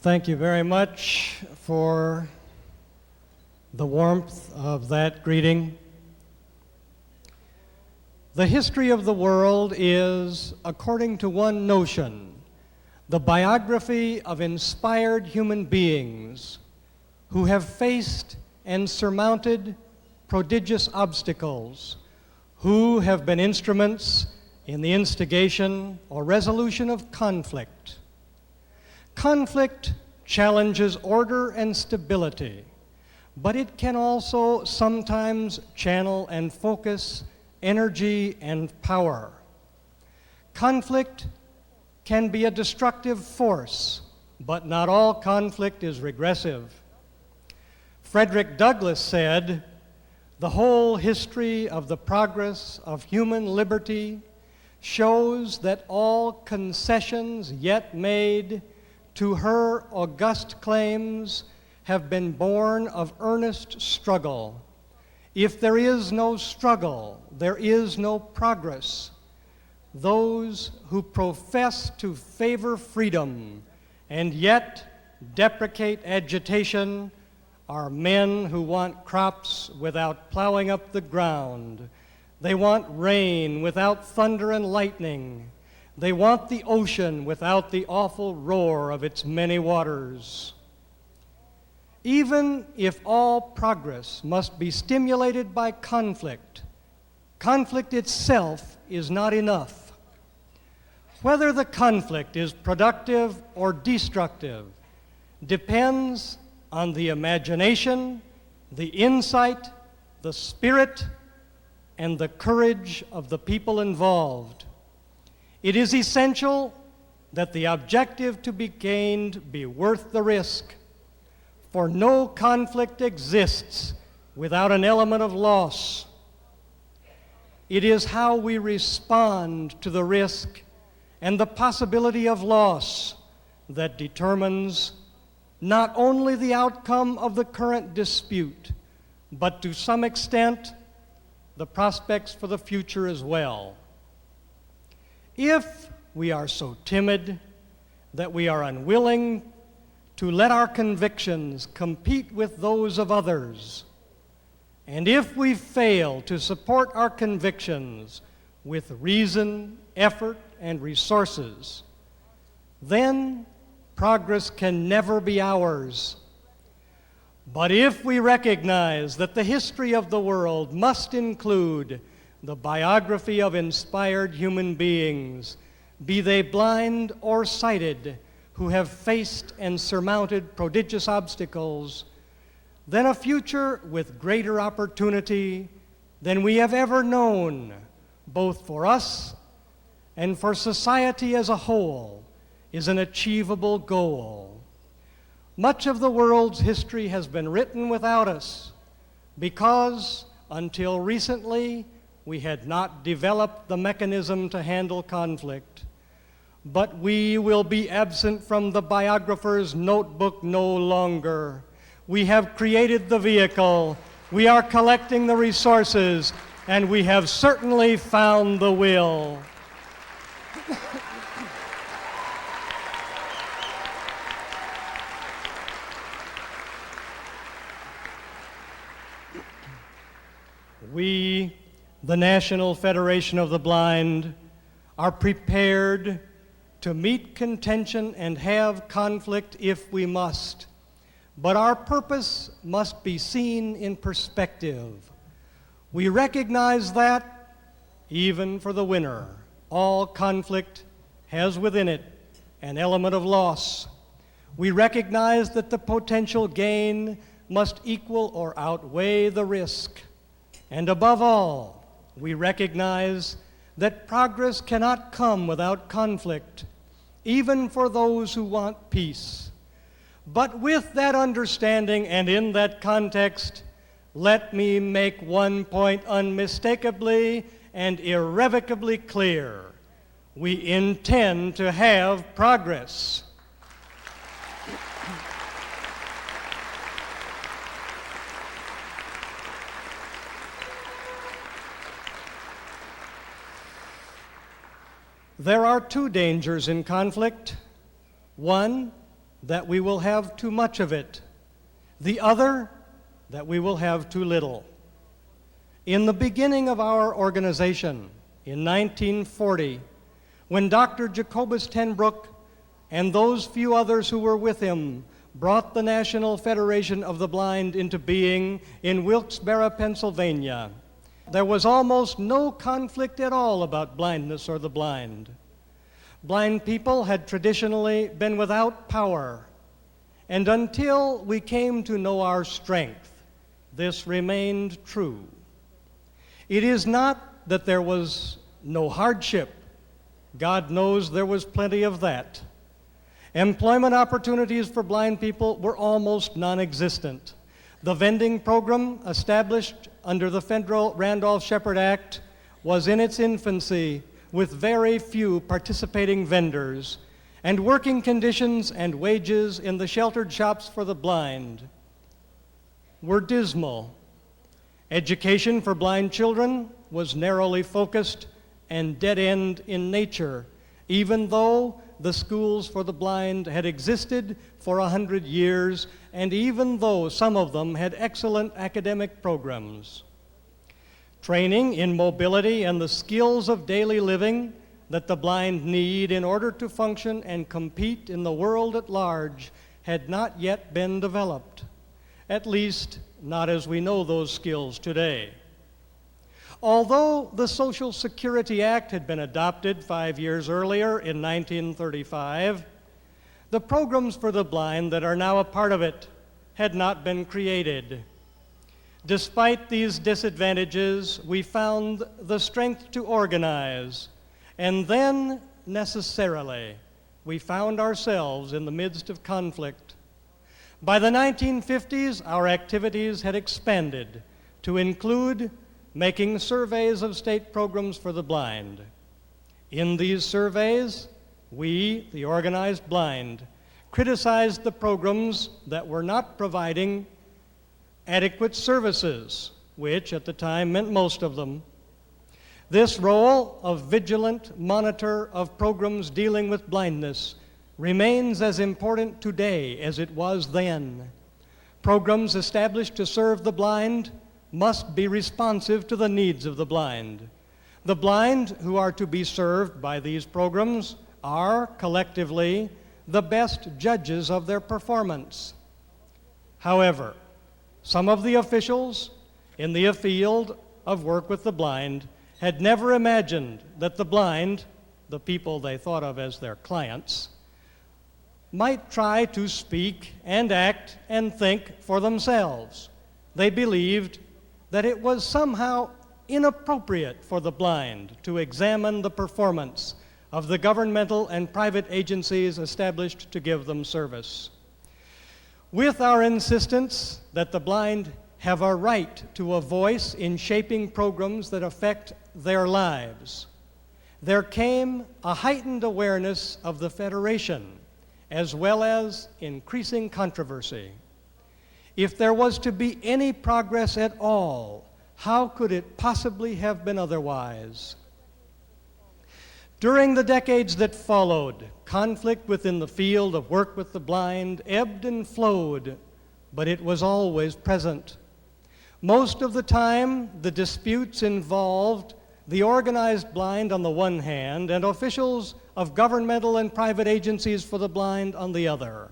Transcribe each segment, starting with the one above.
Thank you very much for the warmth of that greeting. The history of the world is, according to one notion, the biography of inspired human beings who have faced and surmounted prodigious obstacles, who have been instruments in the instigation or resolution of conflict. Conflict challenges order and stability, but it can also sometimes channel and focus energy and power. Conflict can be a destructive force, but not all conflict is regressive. Frederick Douglass said, "The whole history of the progress of human liberty shows that all concessions yet made to her august claims have been born of earnest struggle. If there is no struggle, there is no progress. Those who profess to favor freedom and yet deprecate agitation are men who want crops without plowing up the ground. They want rain without thunder and lightning. They want the ocean without the awful roar of its many waters." Even if all progress must be stimulated by conflict, conflict itself is not enough. Whether the conflict is productive or destructive depends on the imagination, the insight, the spirit, and the courage of the people involved. It is essential that the objective to be gained be worth the risk, for no conflict exists without an element of loss. It is how we respond to the risk and the possibility of loss that determines not only the outcome of the current dispute, but to some extent, the prospects for the future as well. If we are so timid that we are unwilling to let our convictions compete with those of others, and if we fail to support our convictions with reason, effort, and resources, then progress can never be ours. But if we recognize that the history of the world must include the biography of inspired human beings, be they blind or sighted, who have faced and surmounted prodigious obstacles, then a future with greater opportunity than we have ever known, both for us and for society as a whole, is an achievable goal. Much of the world's history has been written without us because, until recently, we had not developed the mechanism to handle conflict. But we will be absent from the biographer's notebook no longer. We have created the vehicle, we are collecting the resources, and we have certainly found the will. We, the National Federation of the Blind, are prepared to meet contention and have conflict if we must. But our purpose must be seen in perspective. We recognize that, even for the winner, all conflict has within it an element of loss. We recognize that the potential gain must equal or outweigh the risk. And above all, we recognize that progress cannot come without conflict, even for those who want peace. But with that understanding and in that context, let me make one point unmistakably and irrevocably clear. We intend to have progress. There are two dangers in conflict. One, that we will have too much of it. The other, that we will have too little. In the beginning of our organization, in 1940, when Dr. Jacobus ten Broek and those few others who were with him brought the National Federation of the Blind into being in Wilkes-Barre, Pennsylvania, there was almost no conflict at all about blindness or the blind. Blind people had traditionally been without power, and until we came to know our strength, this remained true. It is not that there was no hardship. God knows there was plenty of that. Employment opportunities for blind people were almost non-existent. The vending program established under the federal Randolph-Shepard Act was in its infancy with very few participating vendors, and working conditions and wages in the sheltered shops for the blind were dismal. Education for blind children was narrowly focused and dead-end in nature, even though the schools for the blind had existed for 100 years, and even though some of them had excellent academic programs. Training in mobility and the skills of daily living that the blind need in order to function and compete in the world at large had not yet been developed, at least not as we know those skills today. Although the Social Security Act had been adopted 5 years earlier in 1935, the programs for the blind that are now a part of it had not been created. Despite these disadvantages, we found the strength to organize, and then, necessarily, we found ourselves in the midst of conflict. By the 1950s, our activities had expanded to include making surveys of state programs for the blind. In these surveys, we, the organized blind, criticized the programs that were not providing adequate services, which at the time meant most of them. This role of vigilant monitor of programs dealing with blindness remains as important today as it was then. Programs established to serve the blind must be responsive to the needs of the blind. The blind who are to be served by these programs are, collectively, the best judges of their performance. However, some of the officials in the field of work with the blind had never imagined that the blind, the people they thought of as their clients, might try to speak and act and think for themselves. They believed that it was somehow inappropriate for the blind to examine the performance of the governmental and private agencies established to give them service. With our insistence that the blind have a right to a voice in shaping programs that affect their lives, there came a heightened awareness of the Federation, as well as increasing controversy. If there was to be any progress at all, how could it possibly have been otherwise? During the decades that followed, conflict within the field of work with the blind ebbed and flowed, but it was always present. Most of the time, the disputes involved the organized blind on the one hand and officials of governmental and private agencies for the blind on the other.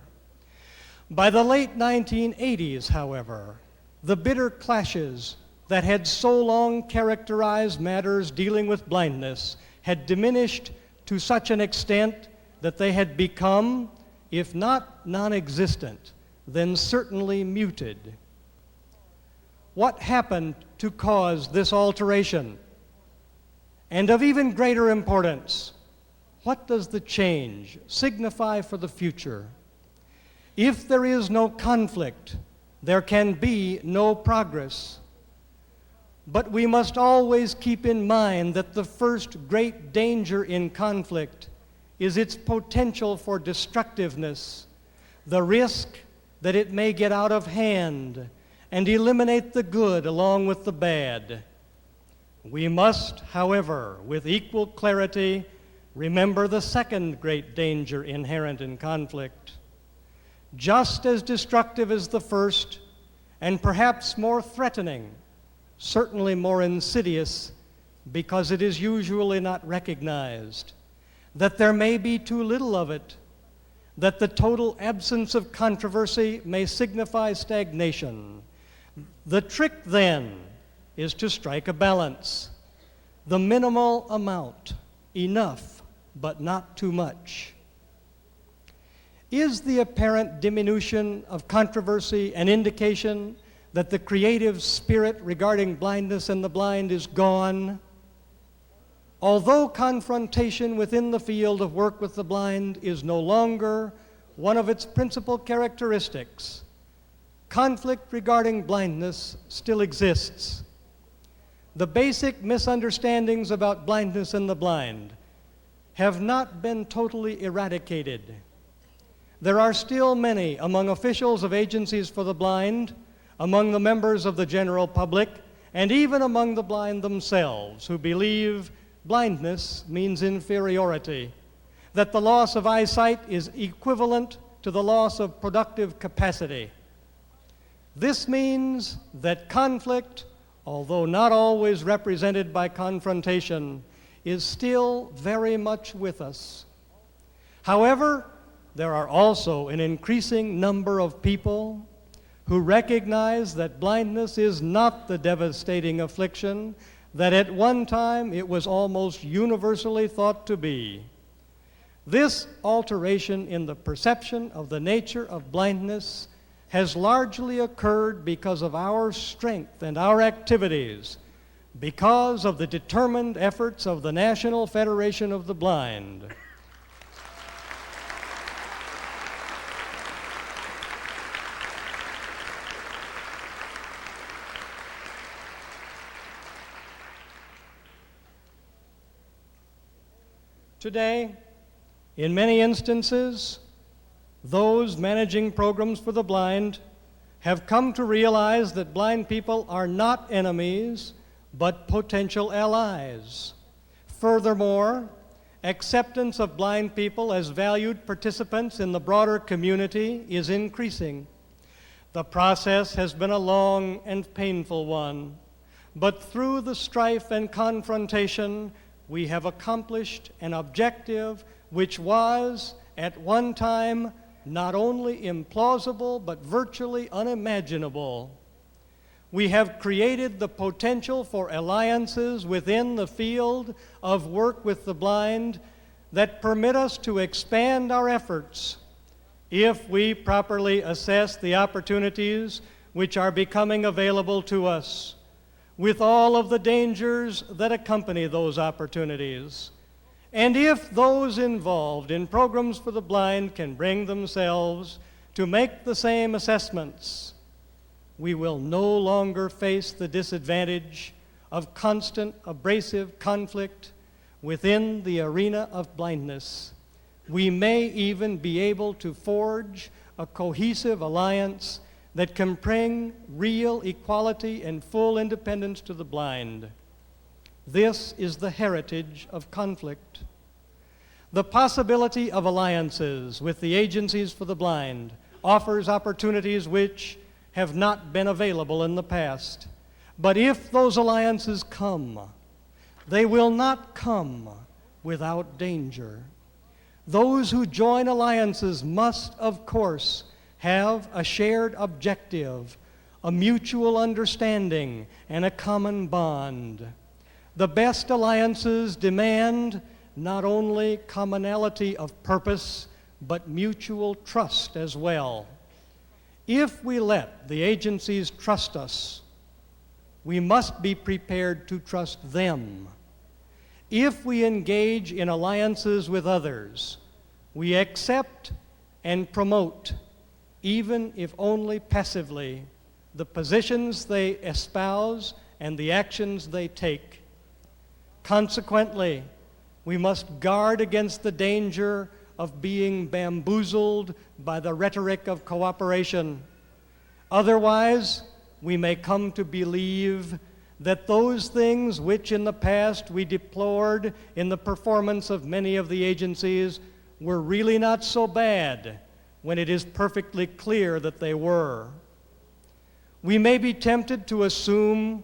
By the late 1980s, however, the bitter clashes that had so long characterized matters dealing with blindness had diminished to such an extent that they had become, if not non-existent, then certainly muted. What happened to cause this alteration? And of even greater importance, what does the change signify for the future? If there is no conflict, there can be no progress. But we must always keep in mind that the first great danger in conflict is its potential for destructiveness, the risk that it may get out of hand and eliminate the good along with the bad. We must, however, with equal clarity, remember the second great danger inherent in conflict. just as destructive as the first, and perhaps more threatening, certainly more insidious, because it is usually not recognized, that there may be too little of it, that the total absence of controversy may signify stagnation. The trick, then, is to strike a balance, the minimal amount, enough, but not too much. Is the apparent diminution of controversy an indication that the creative spirit regarding blindness and the blind is gone? Although confrontation within the field of work with the blind is no longer one of its principal characteristics, conflict regarding blindness still exists. The basic misunderstandings about blindness and the blind have not been totally eradicated. There are still many among officials of agencies for the blind, among the members of the general public, and even among the blind themselves who believe blindness means inferiority, that the loss of eyesight is equivalent to the loss of productive capacity. This means that conflict, although not always represented by confrontation, is still very much with us. However, there are also an increasing number of people who recognize that blindness is not the devastating affliction that at one time it was almost universally thought to be. This alteration in the perception of the nature of blindness has largely occurred because of our strength and our activities, because of the determined efforts of the National Federation of the Blind. Today, in many instances, those managing programs for the blind have come to realize that blind people are not enemies, but potential allies. Furthermore, acceptance of blind people as valued participants in the broader community is increasing. The process has been a long and painful one, but through the strife and confrontation, we have accomplished an objective which was, at one time, not only implausible, but virtually unimaginable. We have created the potential for alliances within the field of work with the blind that permit us to expand our efforts if we properly assess the opportunities which are becoming available to us, with all of the dangers that accompany those opportunities. And if those involved in programs for the blind can bring themselves to make the same assessments, we will no longer face the disadvantage of constant abrasive conflict within the arena of blindness. We may even be able to forge a cohesive alliance that can bring real equality and full independence to the blind. This is the heritage of conflict. The possibility of alliances with the agencies for the blind offers opportunities which have not been available in the past. But if those alliances come, they will not come without danger. Those who join alliances must, of course, have a shared objective, a mutual understanding, and a common bond. The best alliances demand not only commonality of purpose, but mutual trust as well. If we let the agencies trust us, we must be prepared to trust them. If we engage in alliances with others, we accept and promote, even if only passively, the positions they espouse and the actions they take. Consequently, we must guard against the danger of being bamboozled by the rhetoric of cooperation. Otherwise, we may come to believe that those things which in the past we deplored in the performance of many of the agencies were really not so bad when it is perfectly clear that they were. We may be tempted to assume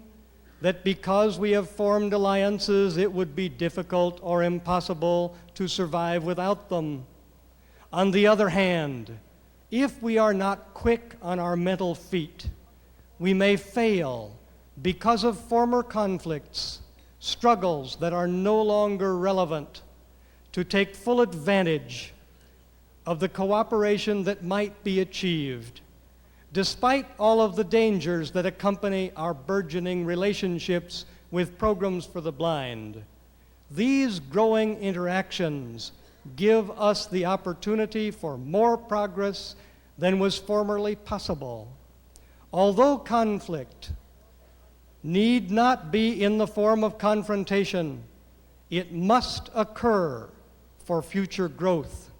that because we have formed alliances, it would be difficult or impossible to survive without them. On the other hand, if we are not quick on our mental feet, we may fail because of former conflicts, struggles that are no longer relevant, to take full advantage of the cooperation that might be achieved, despite all of the dangers that accompany our burgeoning relationships with programs for the blind. These growing interactions give us the opportunity for more progress than was formerly possible. Although conflict need not be in the form of confrontation, it must occur for future growth.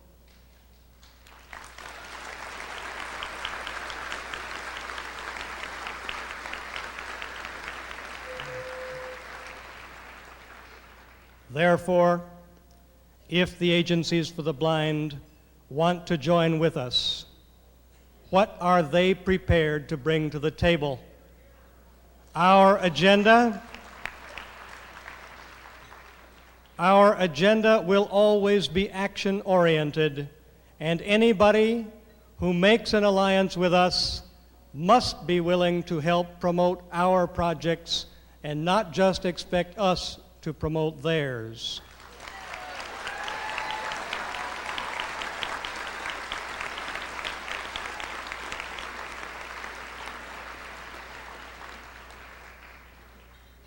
Therefore, if the agencies for the blind want to join with us, what are they prepared to bring to the table? Our agenda will always be action-oriented, and anybody who makes an alliance with us must be willing to help promote our projects and not just expect us to promote theirs.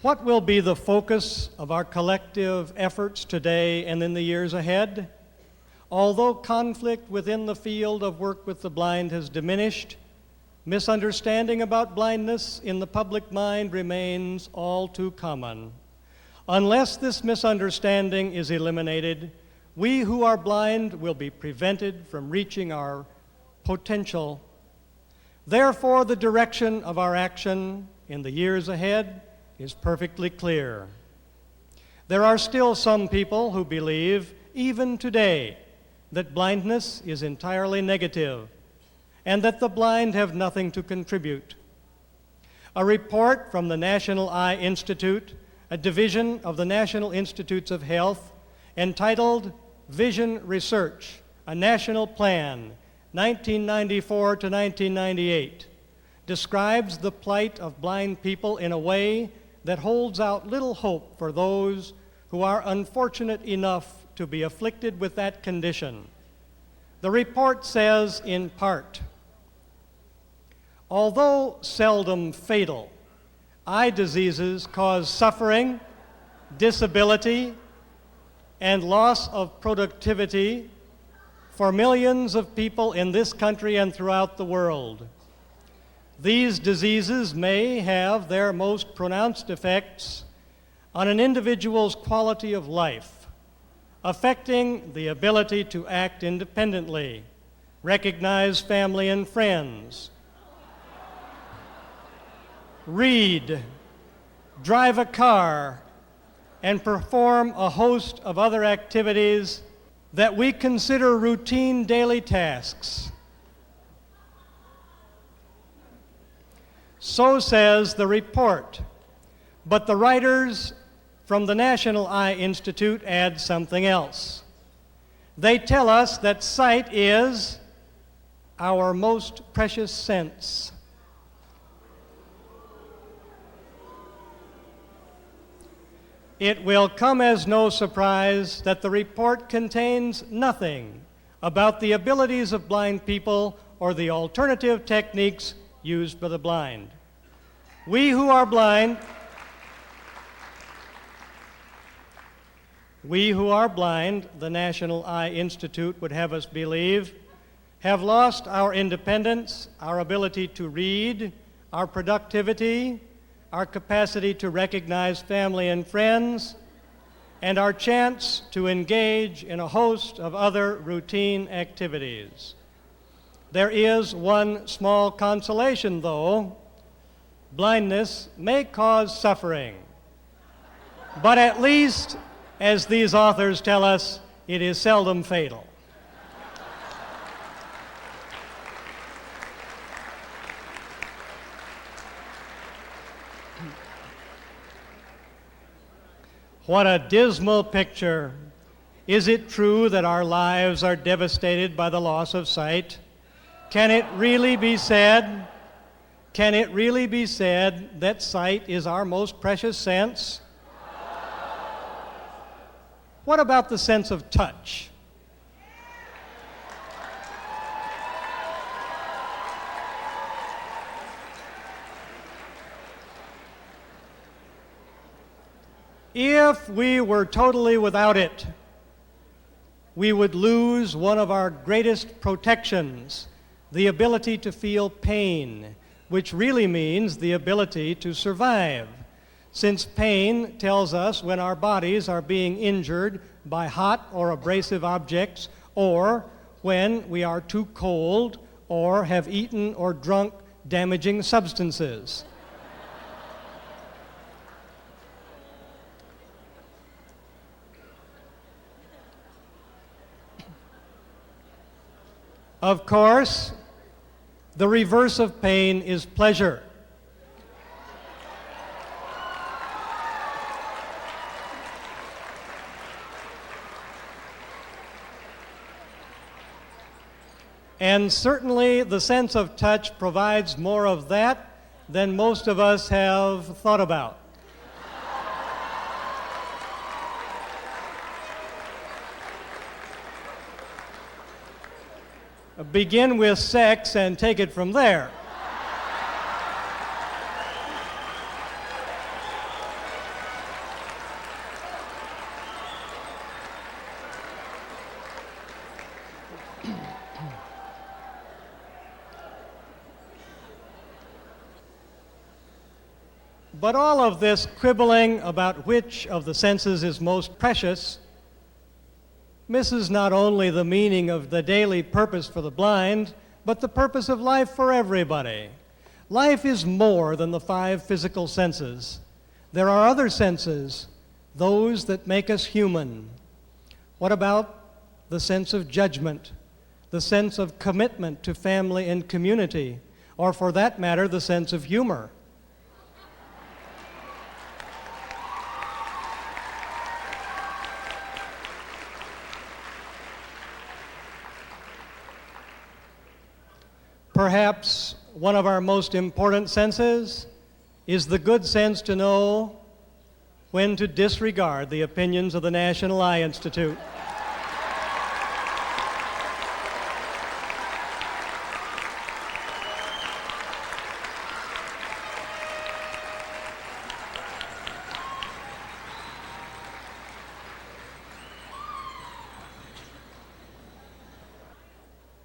What will be the focus of our collective efforts today and in the years ahead? Although conflict within the field of work with the blind has diminished, misunderstanding about blindness in the public mind remains all too common. Unless this misunderstanding is eliminated, we who are blind will be prevented from reaching our potential. Therefore, the direction of our action in the years ahead is perfectly clear. There are still some people who believe, even today, that blindness is entirely negative and that the blind have nothing to contribute. A report from the National Eye Institute, a division of the National Institutes of Health, entitled Vision Research, a National Plan, 1994 to 1998, describes the plight of blind people in a way that holds out little hope for those who are unfortunate enough to be afflicted with that condition. The report says, in part, although seldom fatal, eye diseases cause suffering, disability, and loss of productivity for millions of people in this country and throughout the world. These diseases may have their most pronounced effects on an individual's quality of life, affecting the ability to act independently, recognize family and friends, read, drive a car, and perform a host of other activities that we consider routine daily tasks. So says the report, but the writers from the National Eye Institute add something else. They tell us that sight is our most precious sense. It will come as no surprise that the report contains nothing about the abilities of blind people or the alternative techniques used by the blind. We who are blind, the National Eye Institute would have us believe, have lost our independence, our ability to read, our productivity, our capacity to recognize family and friends, and our chance to engage in a host of other routine activities. There is one small consolation, though. Blindness may cause suffering, but at least, as these authors tell us, it is seldom fatal. What a dismal picture. Is it true that our lives are devastated by the loss of sight? Can it really be said that sight is our most precious sense? What about the sense of touch? If we were totally without it, we would lose one of our greatest protections, the ability to feel pain, which really means the ability to survive, since pain tells us when our bodies are being injured by hot or abrasive objects, or when we are too cold or have eaten or drunk damaging substances. Of course, the reverse of pain is pleasure. And certainly the sense of touch provides more of that than most of us have thought about. Begin with sex and take it from there. But all of this quibbling about which of the senses is most precious misses not only the meaning of the daily purpose for the blind, but the purpose of life for everybody. Life is more than the 5 physical senses. There are other senses, those that make us human. What about the sense of judgment, the sense of commitment to family and community, or for that matter, the sense of humor? Perhaps one of our most important senses is the good sense to know when to disregard the opinions of the National Eye Institute.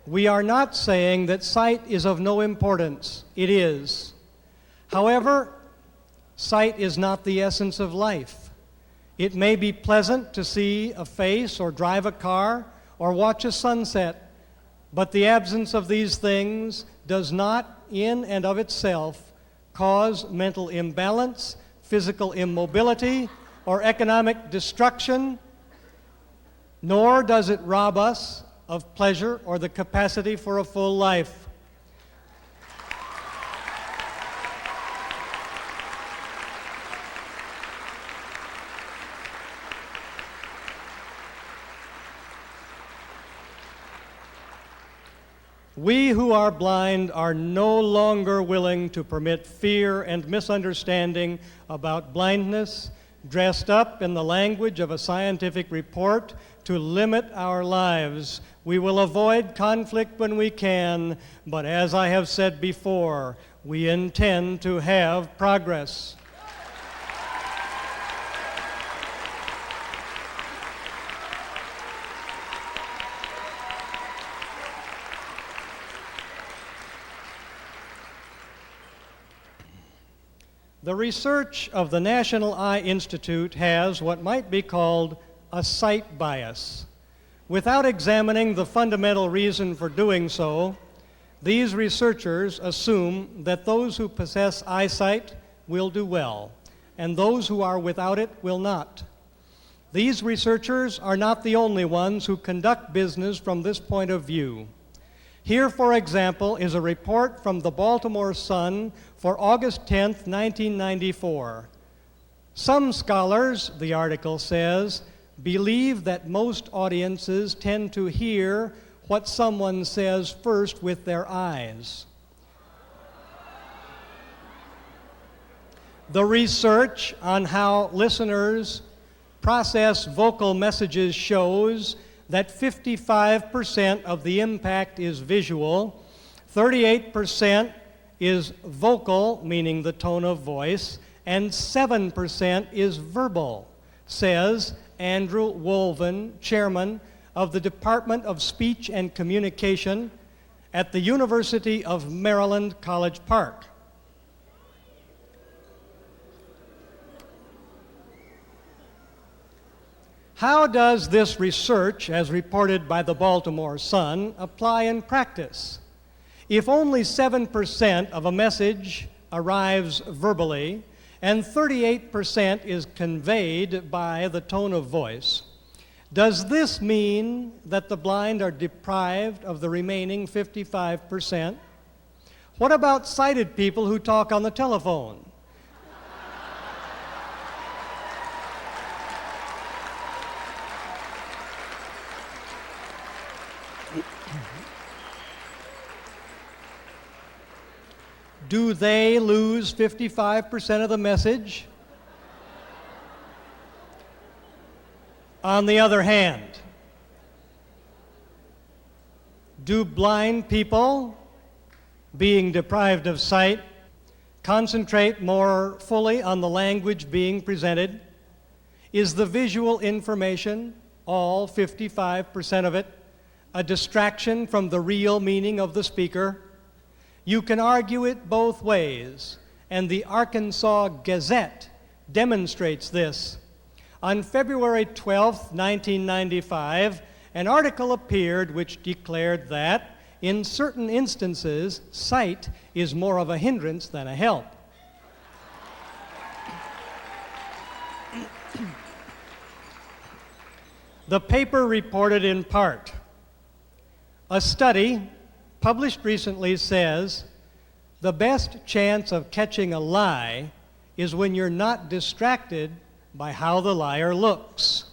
We are not saying that sight is of no importance. It is. However, sight is not the essence of life. It may be pleasant to see a face or drive a car or watch a sunset, but the absence of these things does not, in and of itself, cause mental imbalance, physical immobility, or economic destruction, nor does it rob us of pleasure or the capacity for a full life. We who are blind are no longer willing to permit fear and misunderstanding about blindness, dressed up in the language of a scientific report, to limit our lives. We will avoid conflict when we can, but as I have said before, we intend to have progress. The research of the National Eye Institute has what might be called a sight bias. Without examining the fundamental reason for doing so, these researchers assume that those who possess eyesight will do well, and those who are without it will not. These researchers are not the only ones who conduct business from this point of view. Here, for example, is a report from the Baltimore Sun for August 10, 1994. Some scholars, the article says, believe that most audiences tend to hear what someone says first with their eyes. The research on how listeners process vocal messages shows that 55% of the impact is visual, 38% is vocal, meaning the tone of voice, and 7% is verbal, says Andrew Wolven, chairman of the Department of Speech and Communication at the University of Maryland, College Park. How does this research, as reported by the Baltimore Sun, apply in practice? If only 7% of a message arrives verbally and 38% is conveyed by the tone of voice, does this mean that the blind are deprived of the remaining 55%? What about sighted people who talk on the telephone? Do they lose 55% of the message? On the other hand, do blind people, being deprived of sight, concentrate more fully on the language being presented? Is the visual information, all 55% of it, a distraction from the real meaning of the speaker? You can argue it both ways, and the Arkansas Gazette demonstrates this. On February 12, 1995, an article appeared which declared that, in certain instances, sight is more of a hindrance than a help. The paper reported in part, a study published recently says the best chance of catching a lie is when you're not distracted by how the liar looks.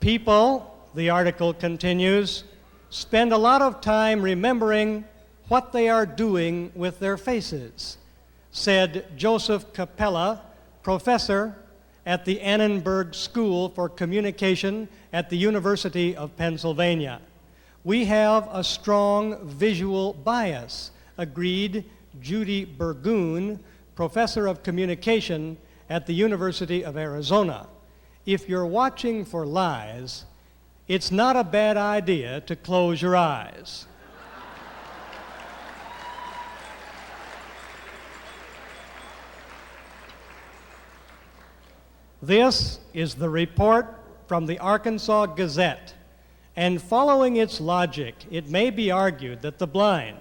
People, the article continues, spend a lot of time remembering what they are doing with their faces, said Joseph Capella, professor at the Annenberg School for Communication at the University of Pennsylvania. We have a strong visual bias, agreed Judy Burgoon, professor of communication at the University of Arizona. If you're watching for lies, it's not a bad idea to close your eyes. This is the report from the Arkansas Gazette, and following its logic, it may be argued that the blind,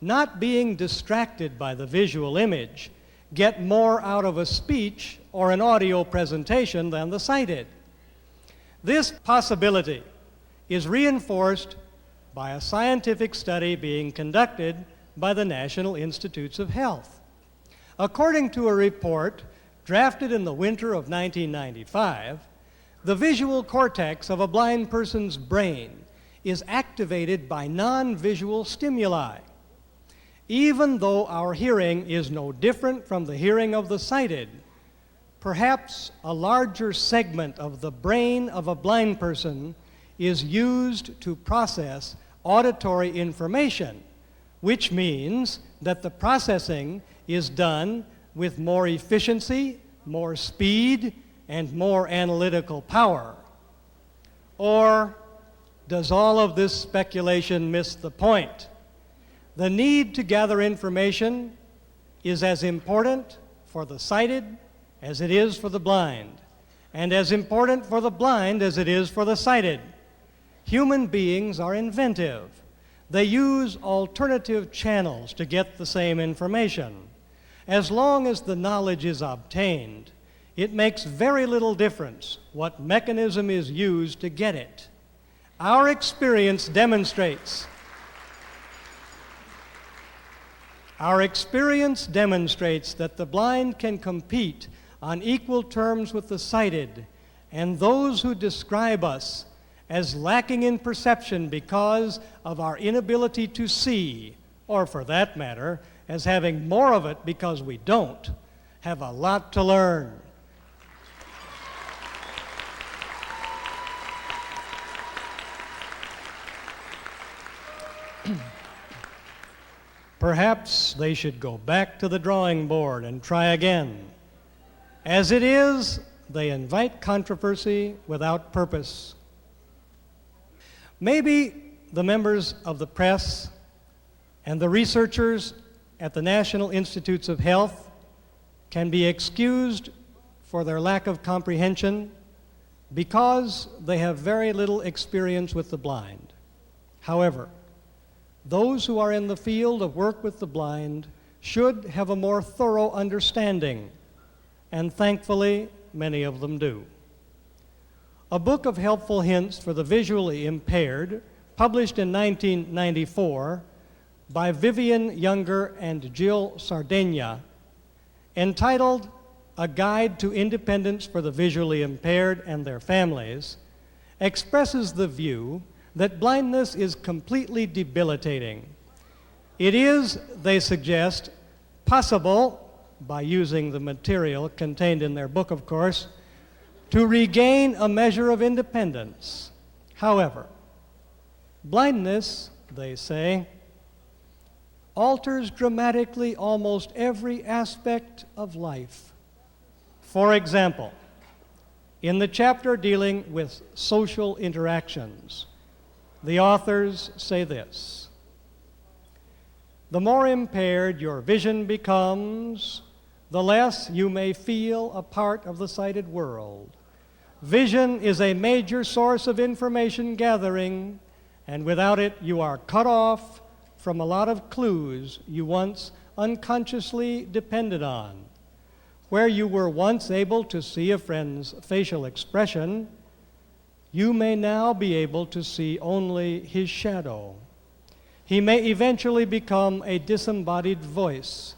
not being distracted by the visual image, get more out of a speech or an audio presentation than the sighted. This possibility is reinforced by a scientific study being conducted by the National Institutes of Health. According to a report drafted in the winter of 1995, the visual cortex of a blind person's brain is activated by non-visual stimuli. Even though our hearing is no different from the hearing of the sighted, perhaps a larger segment of the brain of a blind person is used to process auditory information, which means that the processing is done with more efficiency, more speed, and more analytical power? Or does all of this speculation miss the point? The need to gather information is as important for the sighted as it is for the blind, and as important for the blind as it is for the sighted. Human beings are inventive. They use alternative channels to get the same information. As long as the knowledge is obtained, it makes very little difference what mechanism is used to get it. Our experience demonstrates Our experience demonstrates that the blind can compete on equal terms with the sighted, and those who describe us as lacking in perception because of our inability to see, or for that matter, as having more of it because we don't, have a lot to learn. Perhaps they should go back to the drawing board and try again. As it is, they invite controversy without purpose. Maybe the members of the press and the researchers at the National Institutes of Health can be excused for their lack of comprehension because they have very little experience with the blind. However, those who are in the field of work with the blind should have a more thorough understanding, and thankfully, many of them do. A book of helpful hints for the visually impaired, published in 1994 by Vivian Younger and Jill Sardegna, entitled A Guide to Independence for the Visually Impaired and Their Families, expresses the view that blindness is completely debilitating. It is, they suggest, possible, by using the material contained in their book, of course, to regain a measure of independence. However, blindness, they say, alters dramatically almost every aspect of life. For example, in the chapter dealing with social interactions, the authors say this: the more impaired your vision becomes, the less you may feel a part of the sighted world. Vision is a major source of information gathering, and without it, you are cut off from a lot of clues you once unconsciously depended on. Where you were once able to see a friend's facial expression, you may now be able to see only his shadow. He may eventually become a disembodied voice.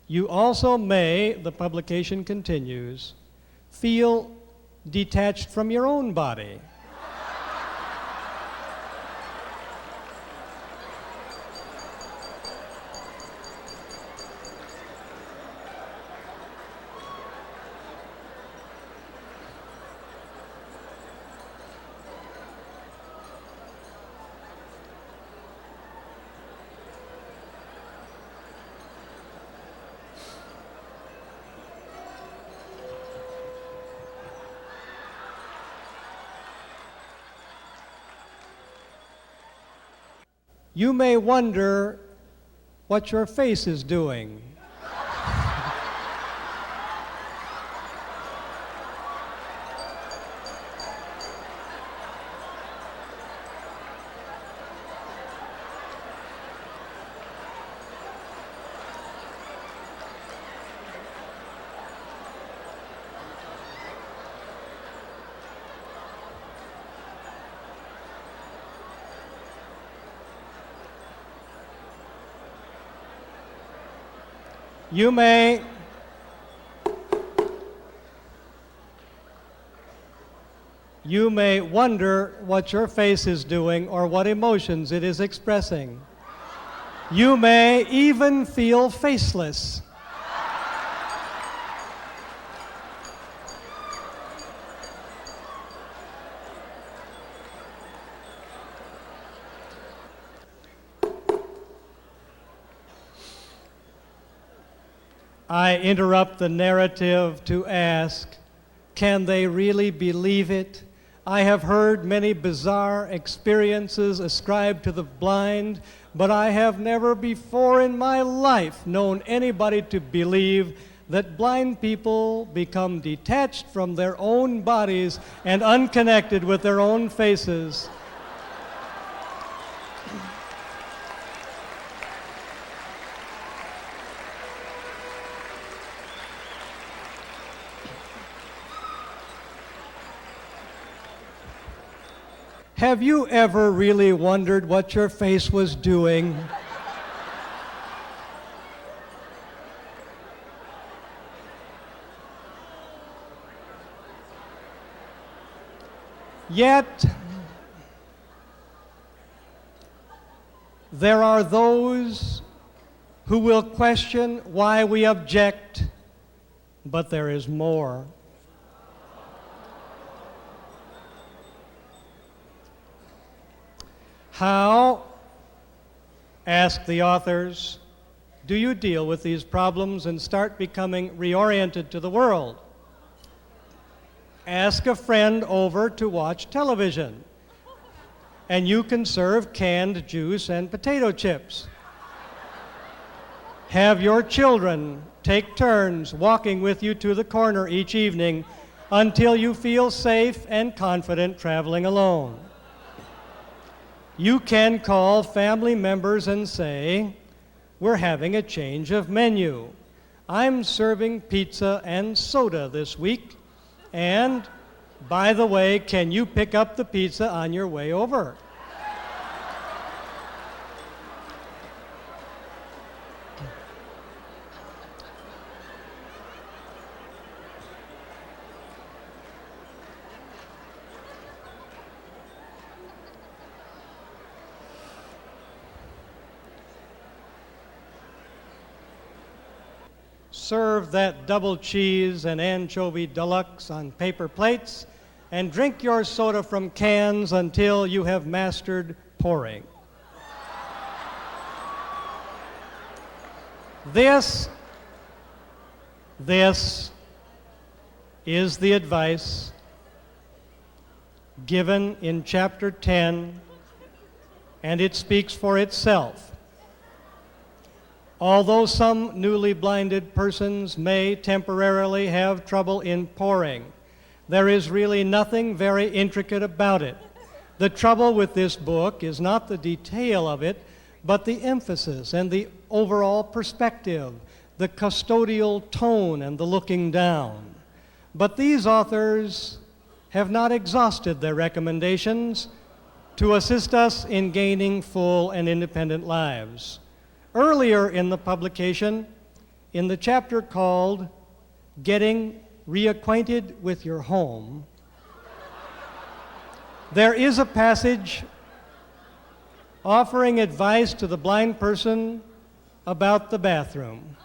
You also may, the publication continues, feel detached from your own body. You may wonder what your face is doing. You may wonder what your face is doing or what emotions it is expressing. You may even feel faceless. I interrupt the narrative to ask, can they really believe it? I have heard many bizarre experiences ascribed to the blind, but I have never before in my life known anybody to believe that blind people become detached from their own bodies and unconnected with their own faces. Have you ever really wondered what your face was doing? Yet, there are those who will question why we object, but there is more. How, ask the authors, do you deal with these problems and start becoming reoriented to the world? Ask a friend over to watch television, and you can serve canned juice and potato chips. Have your children take turns walking with you to the corner each evening until you feel safe and confident traveling alone. You can call family members and say, "We're having a change of menu. I'm serving pizza and soda this week. And, by the way, can you pick up the pizza on your way over?" Serve that double cheese and anchovy deluxe on paper plates, and drink your soda from cans until you have mastered pouring. This is the advice given in chapter 10, and it speaks for itself. Although some newly blinded persons may temporarily have trouble in pouring, there is really nothing very intricate about it. The trouble with this book is not the detail of it, but the emphasis and the overall perspective, the custodial tone and the looking down. But these authors have not exhausted their recommendations to assist us in gaining full and independent lives. Earlier in the publication, in the chapter called Getting Reacquainted with Your Home, there is a passage offering advice to the blind person about the bathroom.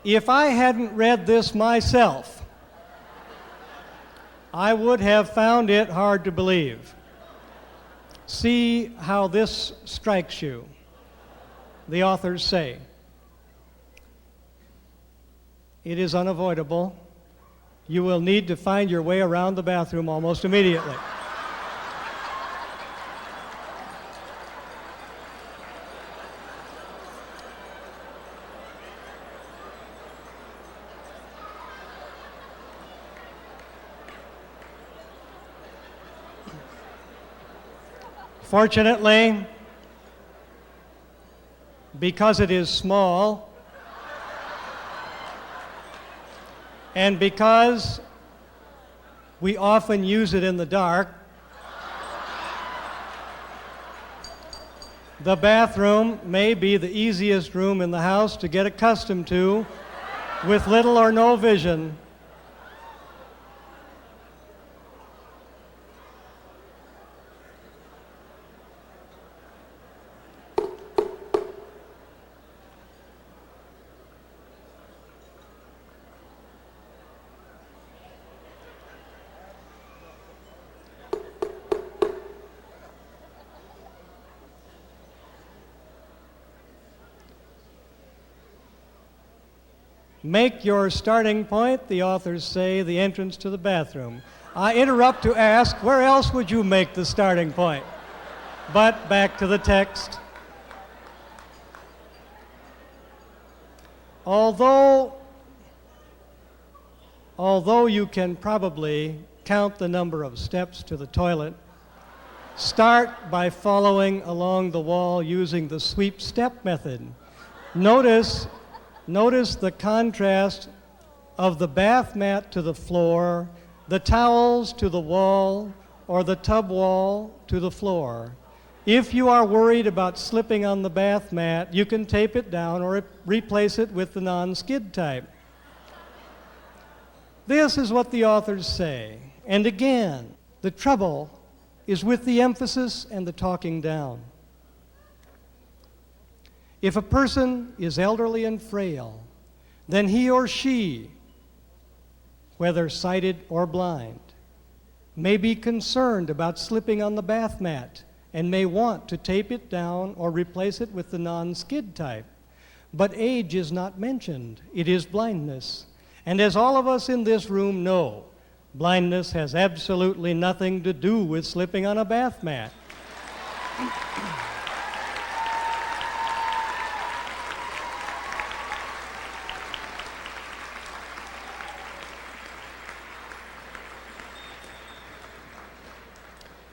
If I hadn't read this myself, I would have found it hard to believe. See how this strikes you. The authors say, "It is unavoidable. You will need to find your way around the bathroom almost immediately." Fortunately, because it is small, and because we often use it in the dark, the bathroom may be the easiest room in the house to get accustomed to with little or no vision. Make your starting point, the authors say, the entrance to the bathroom. I interrupt to ask, where else would you make the starting point? But back to the text. Although you can probably count the number of steps to the toilet, start by following along the wall using the sweep step method. Notice the contrast of the bath mat to the floor, the towels to the wall, or the tub wall to the floor. If you are worried about slipping on the bath mat, you can tape it down or replace it with the non-skid type. This is what the authors say. And again, the trouble is with the emphasis and the talking down. If a person is elderly and frail, then he or she, whether sighted or blind, may be concerned about slipping on the bath mat and may want to tape it down or replace it with the non-skid type. But age is not mentioned. It is blindness. And as all of us in this room know, blindness has absolutely nothing to do with slipping on a bath mat.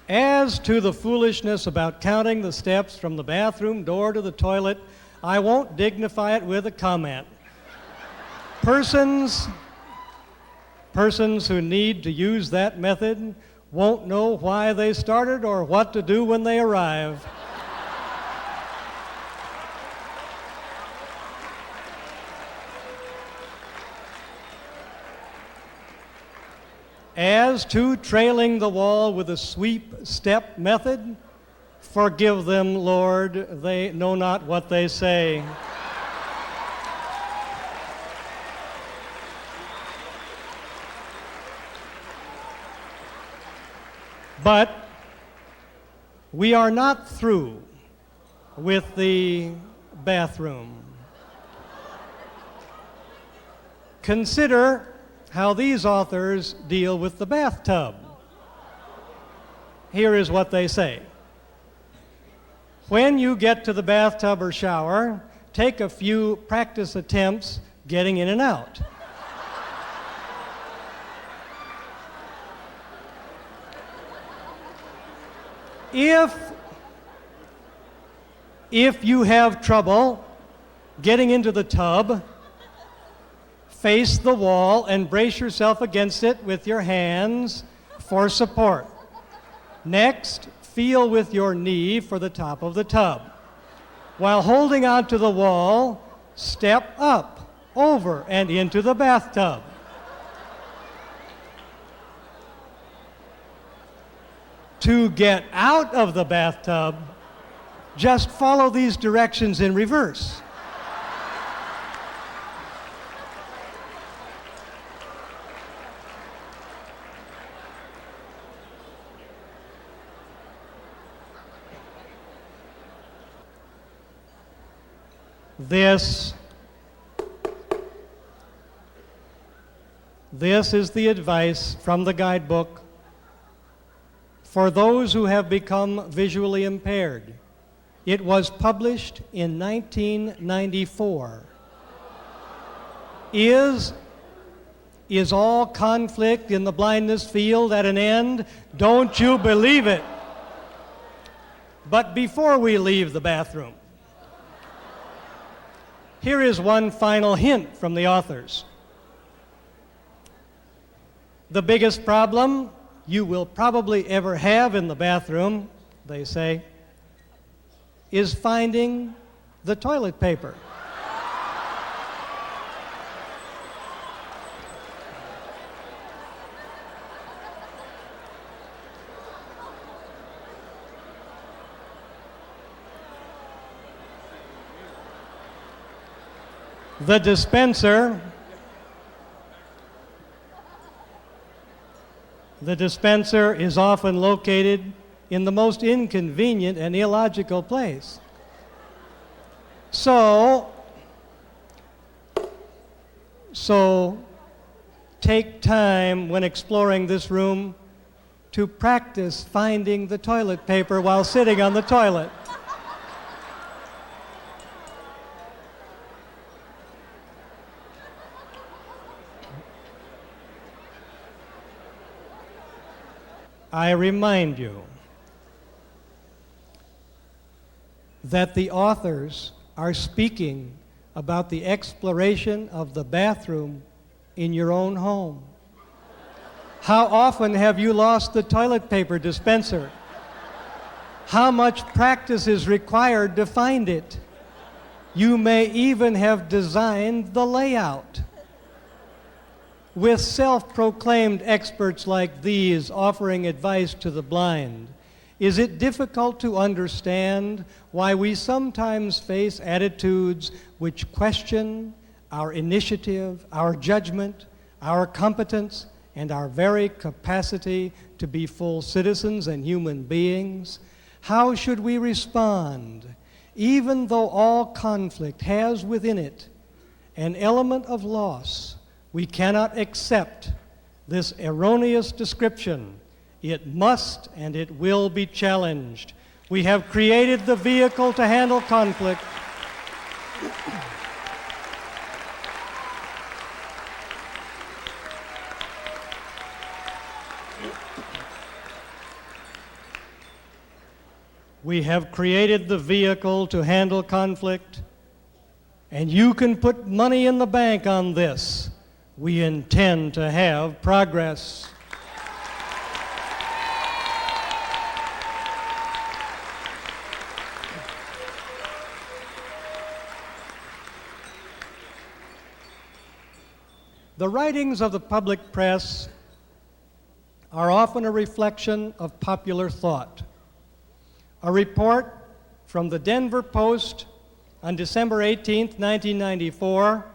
As to the foolishness about counting the steps from the bathroom door to the toilet, I won't dignify it with a comment. Persons who need to use that method won't know why they started or what to do when they arrive. As to trailing the wall with a sweep step method, forgive them, Lord, they know not what they say. But we are not through with the bathroom. Consider how these authors deal with the bathtub. Here is what they say. When you get to the bathtub or shower, take a few practice attempts getting in and out. If you have trouble getting into the tub, face the wall and brace yourself against it with your hands for support. Next, feel with your knee for the top of the tub. While holding onto the wall, step up, over, and into the bathtub. To get out of the bathtub, just follow these directions in reverse. This is the advice from the guidebook for those who have become visually impaired. It was published in 1994. Is all conflict in the blindness field at an end? Don't you believe it? But before we leave the bathroom, here is one final hint from the authors. The biggest problem you will probably ever have in the bathroom, they say, is finding the toilet paper. The dispenser is often located in the most inconvenient and illogical place. So take time when exploring this room to practice finding the toilet paper while sitting on the toilet. I remind you that the authors are speaking about the exploration of the bathroom in your own home? How often have you lost the toilet paper dispenser? How much practice is required to find it? You may even have designed the layout. With self-proclaimed experts like these offering advice to the blind, is it difficult to understand why we sometimes face attitudes which question our initiative, our judgment, our competence, and our very capacity to be full citizens and human beings? How should we respond, even though all conflict has within it an element of loss? We cannot accept this erroneous description. It must and it will be challenged. We have created the vehicle to handle conflict. We have created the vehicle to handle conflict, and you can put money in the bank on this. We intend to have progress. The writings of the public press are often a reflection of popular thought. A report from the Denver Post on December 18, 1994,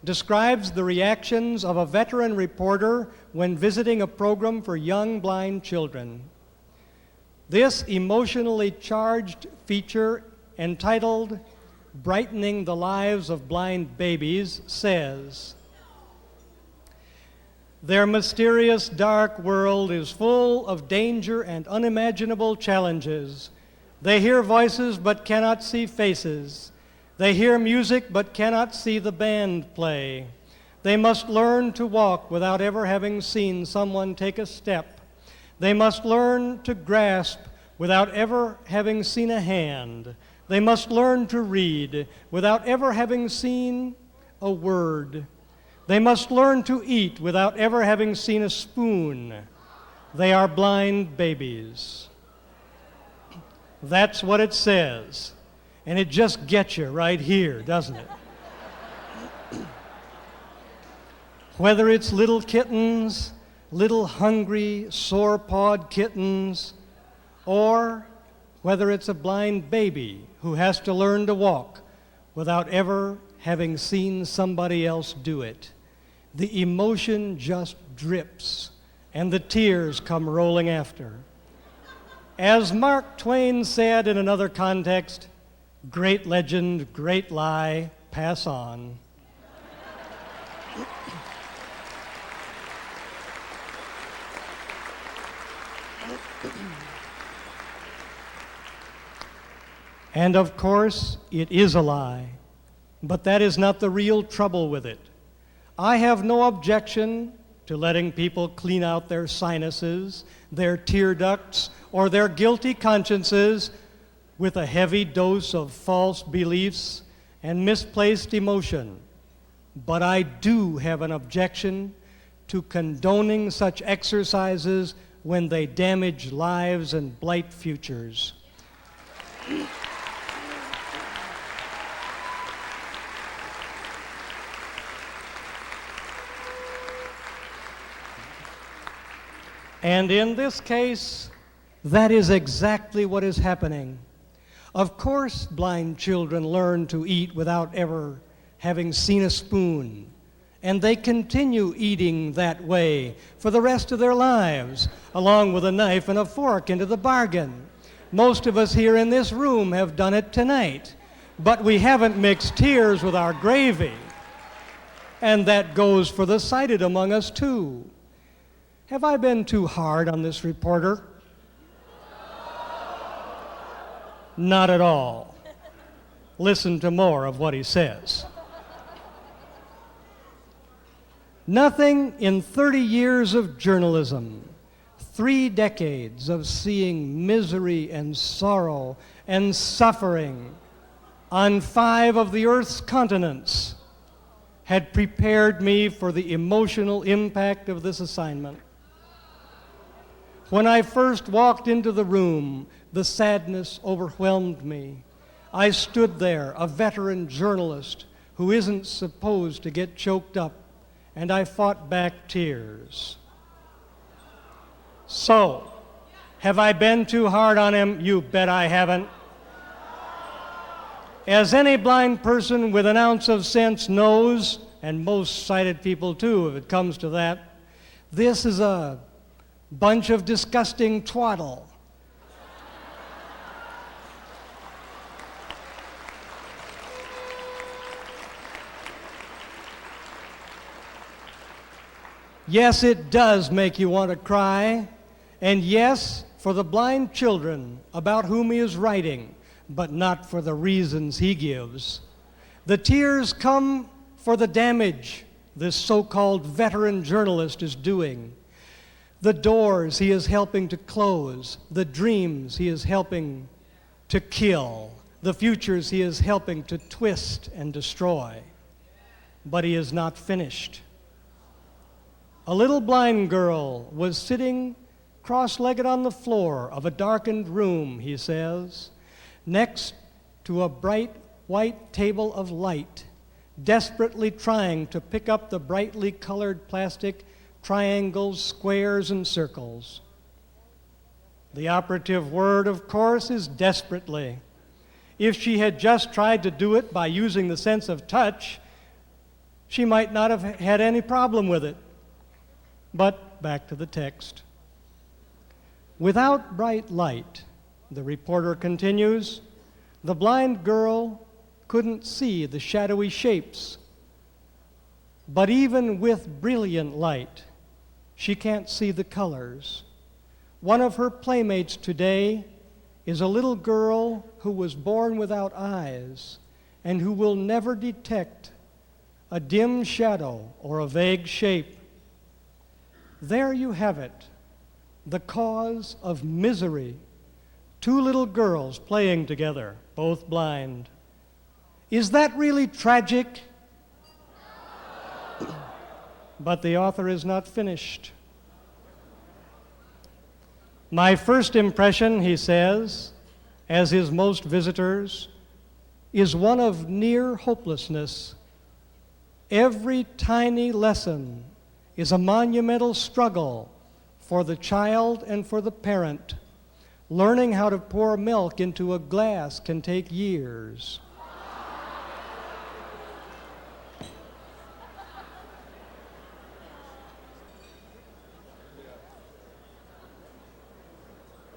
describes the reactions of a veteran reporter when visiting a program for young blind children. This emotionally charged feature, entitled "Brightening the Lives of Blind Babies," says, "Their mysterious dark world is full of danger and unimaginable challenges. They hear voices but cannot see faces. They hear music but cannot see the band play. They must learn to walk without ever having seen someone take a step. They must learn to grasp without ever having seen a hand. They must learn to read without ever having seen a word. They must learn to eat without ever having seen a spoon. They are blind babies." That's what it says. And it just gets you right here, doesn't it? Whether it's little kittens, little hungry, sore-pawed kittens, or whether it's a blind baby who has to learn to walk without ever having seen somebody else do it, the emotion just drips and the tears come rolling after. As Mark Twain said in another context, "Great legend, great lie, pass on." And of course, it is a lie, but that is not the real trouble with it. I have no objection to letting people clean out their sinuses, their tear ducts, or their guilty consciences with a heavy dose of false beliefs and misplaced emotion. But I do have an objection to condoning such exercises when they damage lives and blight futures. And in this case, that is exactly what is happening. Of course, blind children learn to eat without ever having seen a spoon, and they continue eating that way for the rest of their lives, along with a knife and a fork into the bargain. Most of us here in this room have done it tonight, but we haven't mixed tears with our gravy. And that goes for the sighted among us, too. Have I been too hard on this reporter? Not at all. Listen to more of what he says. "Nothing in 30 years of journalism, 3 decades of seeing misery and sorrow and suffering on 5 of the Earth's continents had prepared me for the emotional impact of this assignment. When I first walked into the room, the sadness overwhelmed me. I stood there, a veteran journalist who isn't supposed to get choked up, and I fought back tears. So, have I been too hard on him? You bet I haven't. As any blind person with an ounce of sense knows, and most sighted people too, if it comes to that, this is a bunch of disgusting twaddle. Yes, it does make you want to cry, and yes, for the blind children about whom he is writing, but not for the reasons he gives. The tears come for the damage this so-called veteran journalist is doing, the doors he is helping to close, the dreams he is helping to kill, the futures he is helping to twist and destroy. But he is not finished. A little blind girl was sitting cross-legged on the floor of a darkened room, he says, next to a bright white table of light, desperately trying to pick up the brightly colored plastic triangles, squares, and circles. The operative word, of course, is desperately. If she had just tried to do it by using the sense of touch, she might not have had any problem with it. But back to the text. Without bright light, the reporter continues, the blind girl couldn't see the shadowy shapes. But even with brilliant light, she can't see the colors. One of her playmates today is a little girl who was born without eyes and who will never detect a dim shadow or a vague shape. There you have it, the cause of misery. 2 little girls playing together, both blind. Is that really tragic? But the author is not finished. My first impression, he says, as is most visitors, is one of near hopelessness. Every tiny lesson is a monumental struggle for the child and for the parent. Learning how to pour milk into a glass can take years.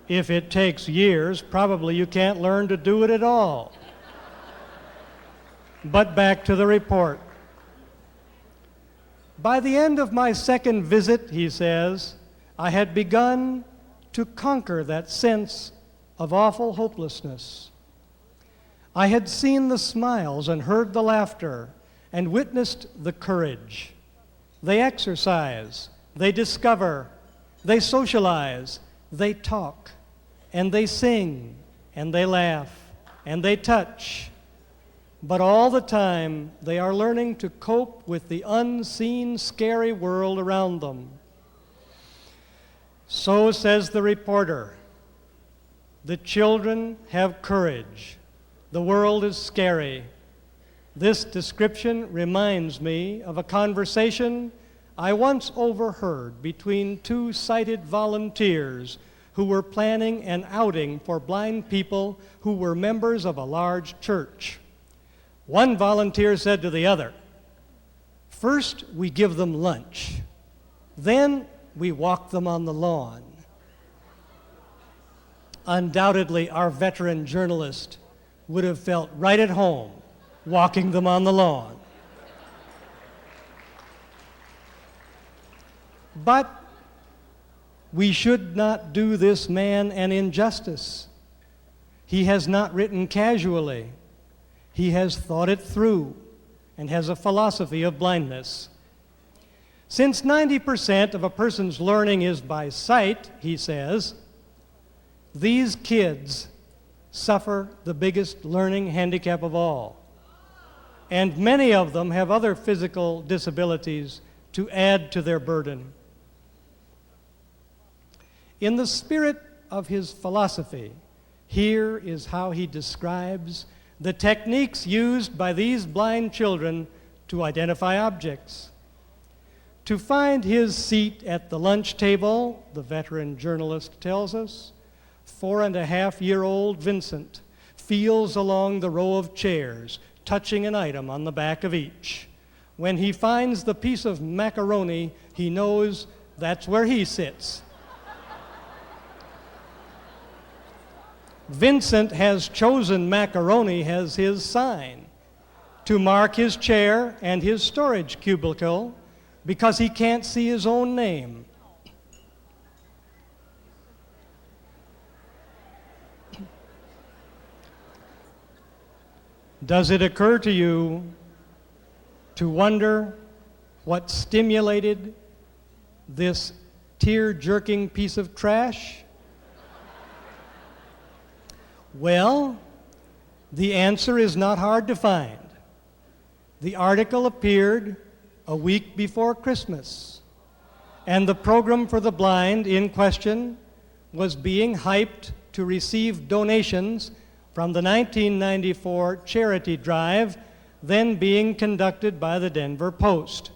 If it takes years, probably you can't learn to do it at all. But back to the report. By the end of my second visit, he says, I had begun to conquer that sense of awful hopelessness. I had seen the smiles and heard the laughter and witnessed the courage. They exercise, they discover, they socialize, they talk, and they sing, and they laugh, and they touch. But all the time, they are learning to cope with the unseen, scary world around them. So says the reporter, the children have courage. The world is scary. This description reminds me of a conversation I once overheard between 2 sighted volunteers who were planning an outing for blind people who were members of a large church. One volunteer said to the other, "First we give them lunch, then we walk them on the lawn." Undoubtedly, our veteran journalist would have felt right at home walking them on the lawn. But we should not do this man an injustice. He has not written casually. He has thought it through and has a philosophy of blindness. Since 90% of a person's learning is by sight, he says, these kids suffer the biggest learning handicap of all. And many of them have other physical disabilities to add to their burden. In the spirit of his philosophy, here is how he describes the techniques used by these blind children to identify objects. To find his seat at the lunch table, the veteran journalist tells us, 4.5-year-old Vincent feels along the row of chairs, touching an item on the back of each. When he finds the piece of macaroni, he knows that's where he sits. Vincent has chosen macaroni as his sign to mark his chair and his storage cubicle because he can't see his own name. Does it occur to you to wonder what stimulated this tear-jerking piece of trash? Well, the answer is not hard to find. The article appeared a week before Christmas, and the program for the blind in question was being hyped to receive donations from the 1994 charity drive then being conducted by the Denver Post.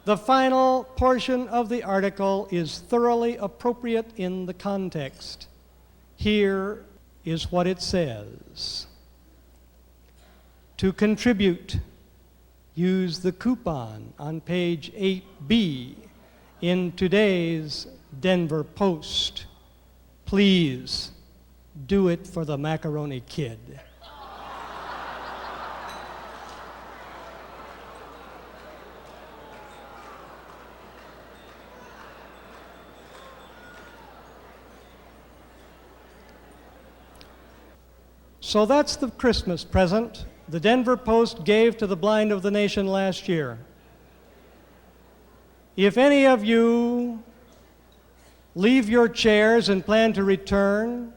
The final portion of the article is thoroughly appropriate in the context. Here is what it says. To contribute, use the coupon on page 8B in today's Denver Post. Please do it for the Macaroni Kid. So that's the Christmas present the Denver Post gave to the blind of the nation last year. If any of you leave your chairs and plan to return,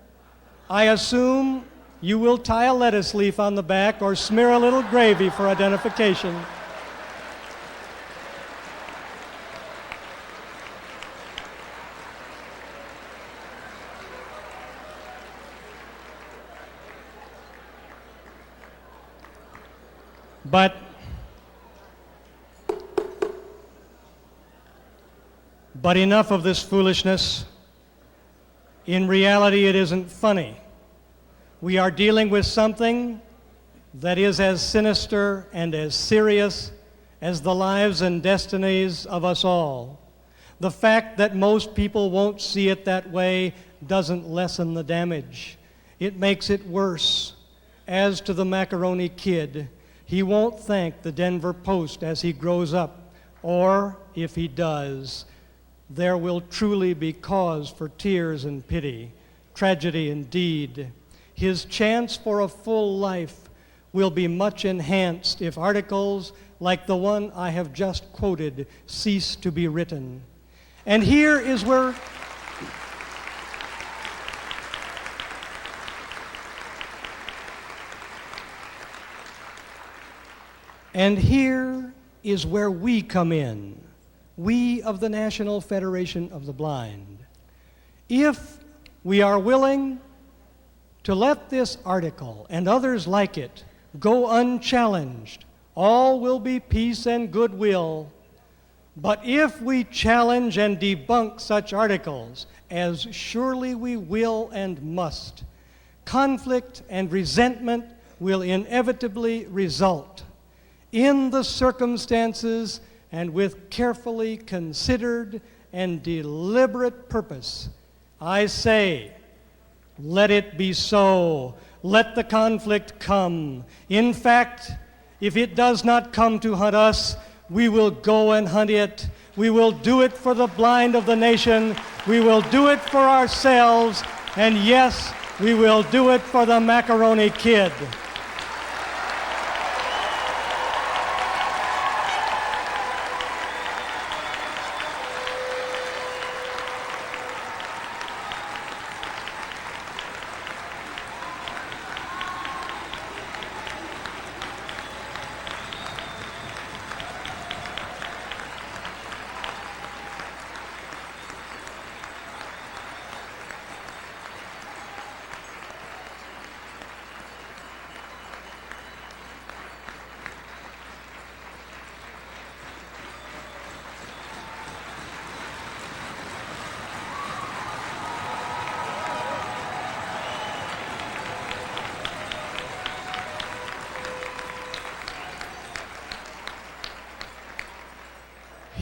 I assume you will tie a lettuce leaf on the back or smear a little gravy for identification. But enough of this foolishness. In reality, it isn't funny. We are dealing with something that is as sinister and as serious as the lives and destinies of us all. The fact that most people won't see it that way doesn't lessen the damage. It makes it worse. As to the Macaroni Kid, he won't thank the Denver Post as he grows up, or if he does, there will truly be cause for tears and pity, tragedy indeed. His chance for a full life will be much enhanced if articles like the one I have just quoted cease to be written. And here is where we come in, we of the National Federation of the Blind. If we are willing to let this article and others like it go unchallenged, all will be peace and goodwill. But if we challenge and debunk such articles, as surely we will and must, conflict and resentment will inevitably result. In the circumstances and with carefully considered and deliberate purpose, I say, let it be so. Let the conflict come. In fact, if it does not come to hunt us, we will go and hunt it. We will do it for the blind of the nation. We will do it for ourselves. And yes, we will do it for the Macaroni Kid.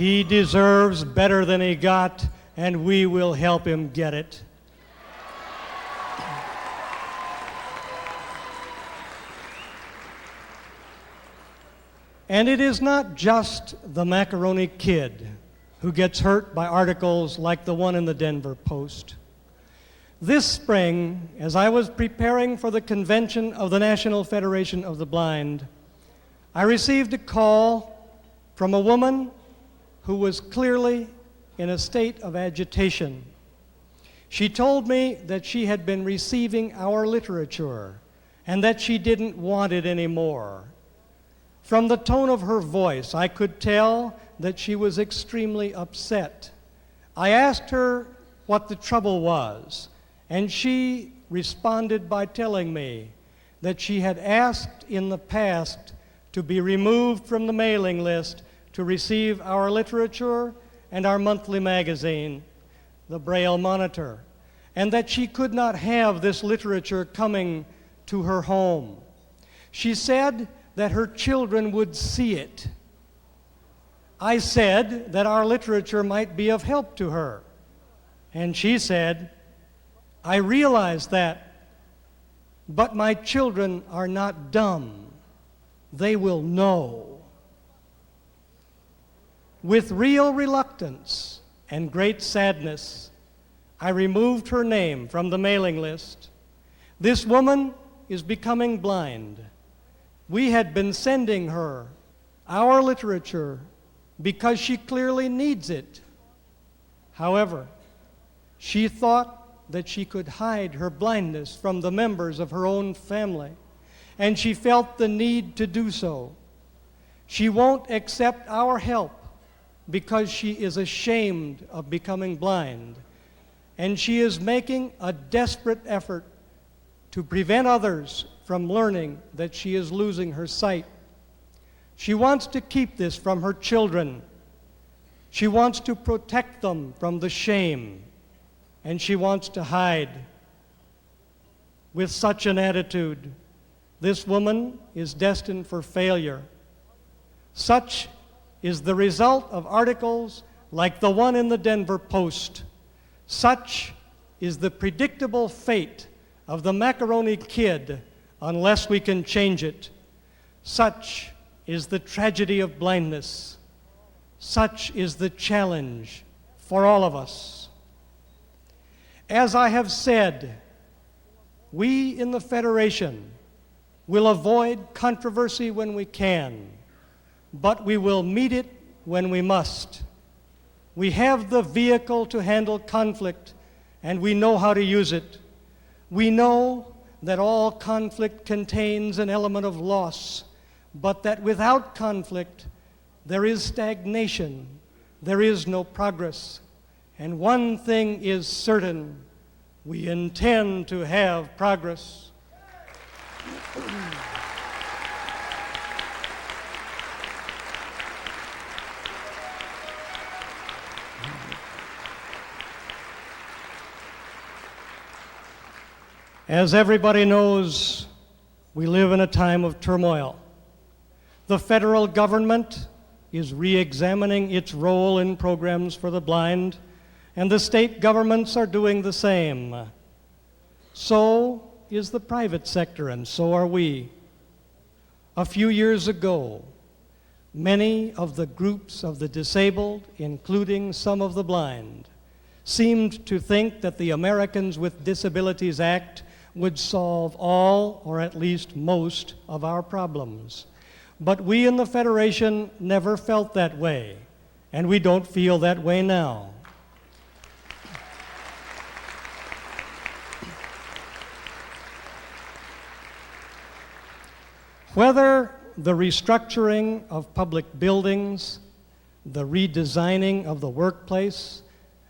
He deserves better than he got, and we will help him get it. And it is not just the macaroni kid who gets hurt by articles like the one in the Denver Post. This spring, as I was preparing for the convention of the National Federation of the Blind, I received a call from a woman who was clearly in a state of agitation. She told me that she had been receiving our literature and that she didn't want it anymore. From the tone of her voice, I could tell that she was extremely upset. I asked her what the trouble was, and she responded by telling me that she had asked in the past to be removed from the mailing list to receive our literature and our monthly magazine, the Braille Monitor, and that she could not have this literature coming to her home. She said that her children would see it. I said that our literature might be of help to her, and she said, I realize that, but my children are not dumb. They will know. With real reluctance and great sadness, I removed her name from the mailing list. This woman is becoming blind. We had been sending her our literature because she clearly needs it. However, she thought that she could hide her blindness from the members of her own family, and she felt the need to do so. She won't accept our help because she is ashamed of becoming blind, and she is making a desperate effort to prevent others from learning that she is losing her sight. She wants to keep this from her children. She wants to protect them from the shame, and she wants to hide. With such an attitude, this woman is destined for failure. Such is the result of articles like the one in the Denver Post. Such is the predictable fate of the macaroni kid unless we can change it. Such is the tragedy of blindness. Such is the challenge for all of us. As I have said, we in the Federation will avoid controversy when we can, but we will meet it when we must. We have the vehicle to handle conflict, and we know how to use it. We know that all conflict contains an element of loss, but that without conflict, there is stagnation, there is no progress. And one thing is certain, we intend to have progress. As everybody knows, we live in a time of turmoil. The federal government is re-examining its role in programs for the blind, and the state governments are doing the same. So is the private sector, and so are we. A few years ago, many of the groups of the disabled, including some of the blind, seemed to think that the Americans with Disabilities Act would solve all, or at least most, of our problems. But we in the Federation never felt that way, and we don't feel that way now. Whether the restructuring of public buildings, the redesigning of the workplace,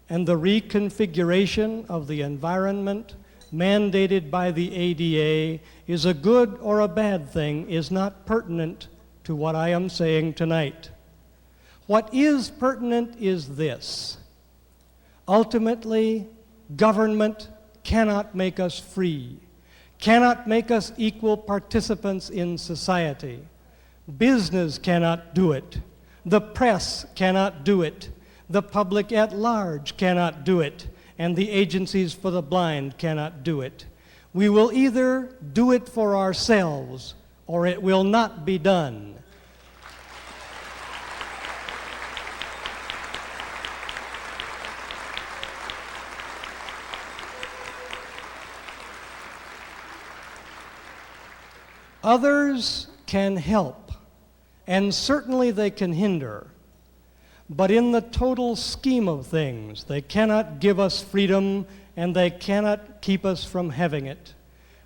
and the reconfiguration of the environment mandated by the ADA is a good or a bad thing is not pertinent to what I am saying tonight. What is pertinent is this. Ultimately, government cannot make us free, cannot make us equal participants in society. Business cannot do it. The press cannot do it. The public at large cannot do it. And the agencies for the blind cannot do it. We will either do it for ourselves or it will not be done. Others can help, and certainly they can hinder. But in the total scheme of things, they cannot give us freedom, and they cannot keep us from having it.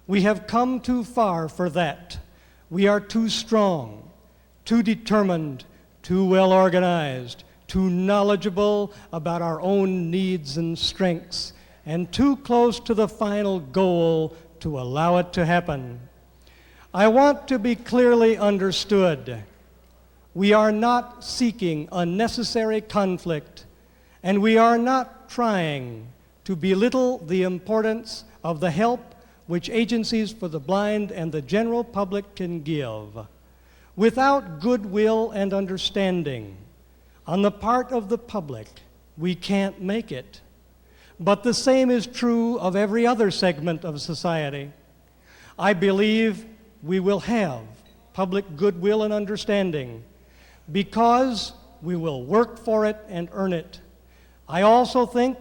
We have come too far for that. We are too strong, too determined, too well organized, too knowledgeable about our own needs and strengths, and too close to the final goal to allow it to happen. I want to be clearly understood. We are not seeking unnecessary conflict, and we are not trying to belittle the importance of the help which agencies for the blind and the general public can give. Without goodwill and understanding on the part of the public, we can't make it. But the same is true of every other segment of society. I believe we will have public goodwill and understanding because we will work for it and earn it. I also think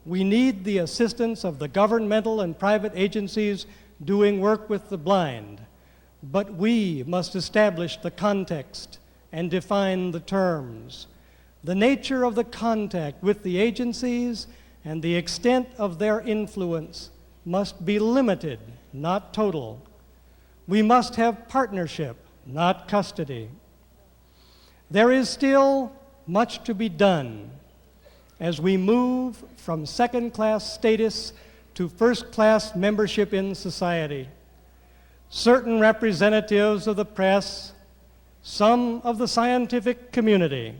we need the assistance of the governmental and private agencies doing work with the blind, but we must establish the context and define the terms. The nature of the contact with the agencies and the extent of their influence must be limited, not total. We must have partnership, not custody. There is still much to be done as we move from second-class status to first-class membership in society. Certain representatives of the press, some of the scientific community,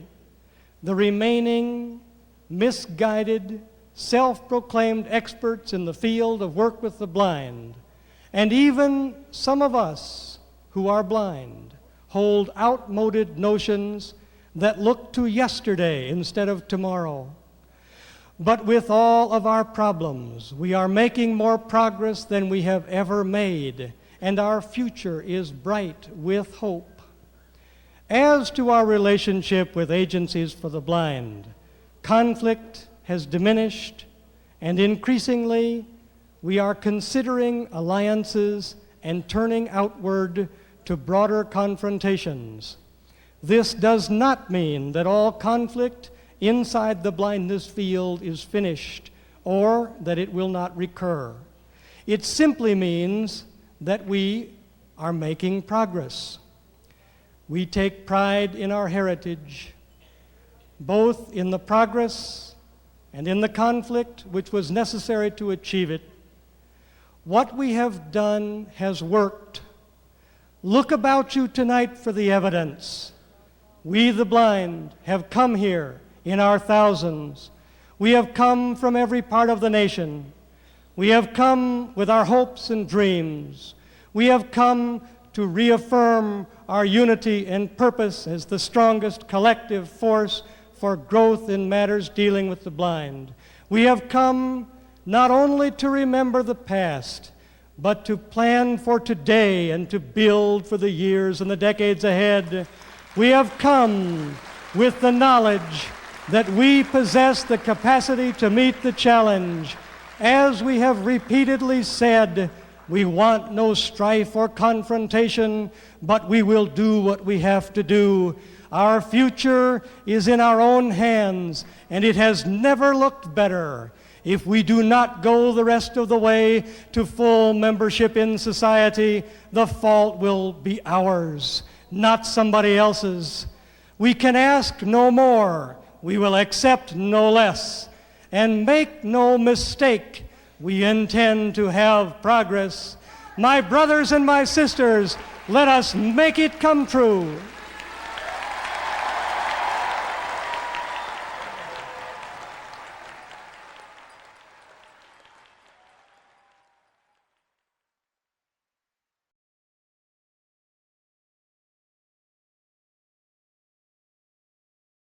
the remaining misguided, self-proclaimed experts in the field of work with the blind, and even some of us who are blind, hold outmoded notions that look to yesterday instead of tomorrow. But with all of our problems, we are making more progress than we have ever made, and our future is bright with hope. As to our relationship with agencies for the blind, conflict has diminished, and increasingly, we are considering alliances and turning outward to broader confrontations. This does not mean that all conflict inside the blindness field is finished or that it will not recur. It simply means that we are making progress. We take pride in our heritage, both in the progress and in the conflict which was necessary to achieve it. What we have done has worked. Look about you tonight for the evidence. We, the blind, have come here in our thousands. We have come from every part of the nation. We have come with our hopes and dreams. We have come to reaffirm our unity and purpose as the strongest collective force for growth in matters dealing with the blind. We have come not only to remember the past, but to plan for today and to build for the years and the decades ahead. We have come with the knowledge that we possess the capacity to meet the challenge. As we have repeatedly said, we want no strife or confrontation, but we will do what we have to do. Our future is in our own hands, and it has never looked better. If we do not go the rest of the way to full membership in society, the fault will be ours, not somebody else's. We can ask no more. We will accept no less. And make no mistake, we intend to have progress. My brothers and my sisters, let us make it come true.